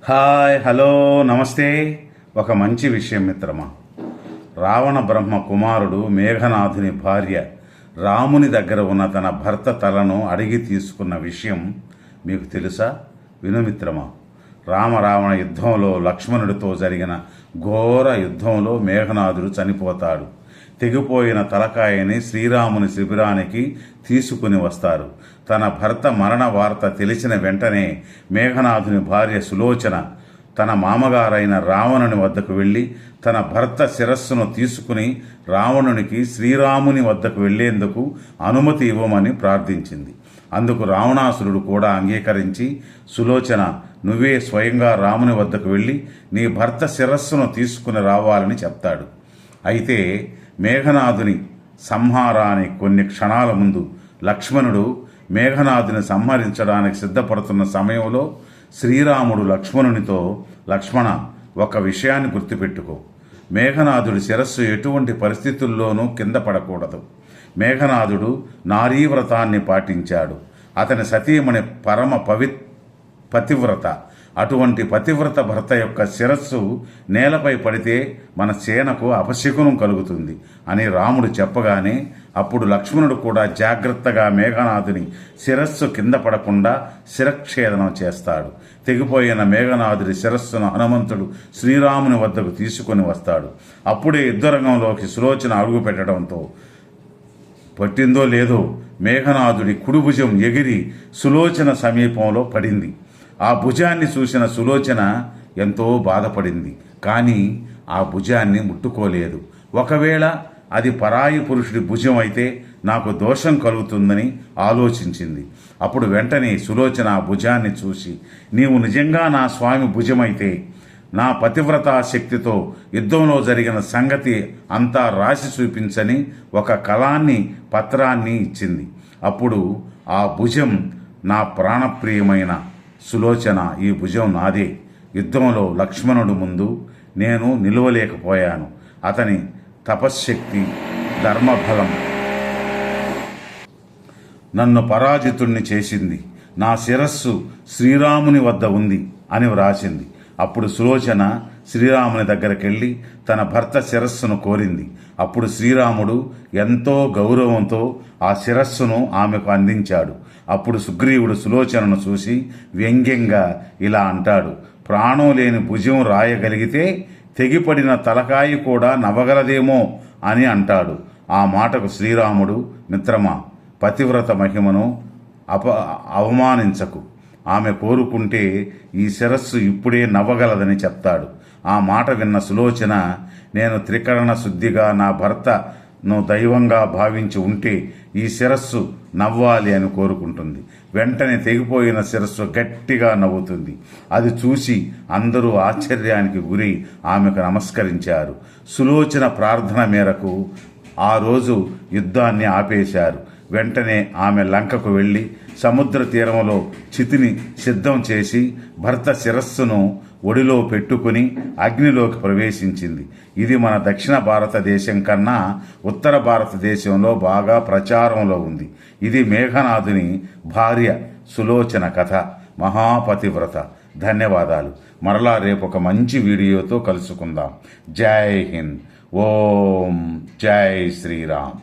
Hi, hello, నమస్తే. ఒక మంచి విషయం మిత్రమా. రావణ బ్రహ్మ కుమారుడు మేఘనాథుని భార్య రాముని దగ్గర ఉన్న తన భర్త తలను అడిగి తీసుకున్న విషయం మీకు తెలుసా? విను మిత్రమా. రావణ యుద్ధంలో లక్ష్మణుడితో జరిగిన ఘోర యుద్ధంలో మేఘనాథుడు చనిపోతాడు. తెగిపోయిన తలకాయని శ్రీరాముని శిబిరానికి తీసుకుని వస్తారు. తన భర్త మరణ వార్త తెలిసిన వెంటనే మేఘనాథుని భార్య సులోచన తన మామగారైన రావణుని వద్దకు వెళ్ళి తన భర్త శిరస్సును తీసుకుని రావణునికి శ్రీరాముని వద్దకు వెళ్లేందుకు అనుమతి ఇవ్వమని ప్రార్థించింది. అందుకు రావణాసురుడు కూడా అంగీకరించి, సులోచన, నువ్వే స్వయంగా రాముని వద్దకు వెళ్ళి నీ భర్త శిరస్సును తీసుకుని రావాలని చెప్తాడు. అయితే మేఘనాథుని సంహారానికి కొన్ని క్షణాల ముందు లక్ష్మణుడు మేఘనాథుని సంహరించడానికి సిద్ధపడుతున్న సమయంలో శ్రీరాముడు లక్ష్మణునితో, లక్ష్మణ, ఒక విషయాన్ని గుర్తుపెట్టుకో. మేఘనాథుడి శిరస్సు ఎటువంటి పరిస్థితుల్లోనూ కింద పడకూడదు. మేఘనాథుడు నారీవ్రతాన్ని పాటించాడు. అతని సతీమణి పరమ పతివ్రత. అటువంటి పతివ్రత భర్త యొక్క శిరస్సు నేలపై పడితే మన సేనకు అపశకునం కలుగుతుంది అని రాముడు చెప్పగానే అప్పుడు లక్ష్మణుడు కూడా జాగ్రత్తగా మేఘనాథుని శిరస్సు కింద పడకుండా శిరఛేదనం చేస్తాడు. తెగిపోయిన మేఘనాథుడి శిరస్సును హనుమంతుడు శ్రీరాముని వద్దకు తీసుకొని వస్తాడు. అప్పుడే యుద్ధరంగంలోకి సులోచన అడుగు పెట్టడంతో, పట్టిందో లేదో, మేఘనాథుడి కుడి భుజం ఎగిరి సులోచన సమీపంలో పడింది. ఆ భుజాన్ని చూసిన సులోచన ఎంతో బాధపడింది. కానీ ఆ భుజాన్ని ముట్టుకోలేదు. ఒకవేళ అది పరాయి పురుషుడి భుజం అయితే నాకు దోషం కలుగుతుందని ఆలోచించింది. అప్పుడు వెంటనే సులోచన ఆ భుజాన్ని చూసి, నీవు నిజంగా నా స్వామి భుజమైతే నా పతివ్రతా శక్తితో యుద్ధంలో జరిగిన సంగతి అంతా రాసి చూపించని ఒక కళాన్ని, పత్రాన్ని ఇచ్చింది. అప్పుడు ఆ భుజం నా ప్రాణప్రియమైన సులోచన, ఈ భుజం నాదే. యుద్ధంలో లక్ష్మణుడు ముందు నేను నిలవలేకపోయాను. అతని తపశ్శక్తి, ధర్మబలం నన్ను పరాజితుణ్ణి చేసింది. నా శిరస్సు శ్రీరాముని వద్ద ఉంది అని వ్రాసింది. అప్పుడు సులోచన శ్రీరాముని దగ్గరకెళ్ళి తన భర్త శిరస్సును కోరింది. అప్పుడు శ్రీరాముడు ఎంతో గౌరవంతో ఆ శిరస్సును ఆమెకు అందించాడు. అప్పుడు సుగ్రీవుడు సులోచనను చూసి వ్యంగ్యంగా ఇలా అంటాడు, ప్రాణం లేని భుజం రాయగలిగితే తెగిపడిన తలకాయి కూడా నవ్వగలదేమో అని అంటాడు. ఆ మాటకు శ్రీరాముడు, మిత్రమా, పతివ్రత మహిమను అవమానించకు. ఆమె కోరుకుంటే ఈ శిరస్సు ఇప్పుడే నవ్వగలదని చెప్తాడు. ఆ మాట విన్న సులోచన, నేను త్రికరణ శుద్ధిగా నా భర్తను దైవంగా భావించి ఉంటే ఈ శిరస్సు నవ్వాలి అని కోరుకుంటుంది. వెంటనే తెగిపోయిన శిరస్సు గట్టిగా నవ్వుతుంది. అది చూసి అందరూ ఆశ్చర్యానికి గురి ఆమెకు నమస్కరించారు. సులోచన ప్రార్థన మేరకు ఆ రోజు యుద్ధాన్ని ఆపేశారు. వెంటనే ఆమె లంకకు వెళ్ళి సముద్ర తీరంలో చితిని సిద్ధం చేసి భర్త శిరస్సును ఒడిలో పెట్టుకుని అగ్నిలోకి ప్రవేశించింది. ఇది మన దక్షిణ భారతదేశం కన్నా ఉత్తర భారతదేశంలో బాగా ప్రచారంలో ఉంది. ఇది మేఘనాథుని భార్య సులోచన కథ. మహాపతివ్రత. ధన్యవాదాలు. మరలా రేపు ఒక మంచి వీడియోతో కలుసుకుందాం. జై హింద్. ఓం జై శ్రీరామ్.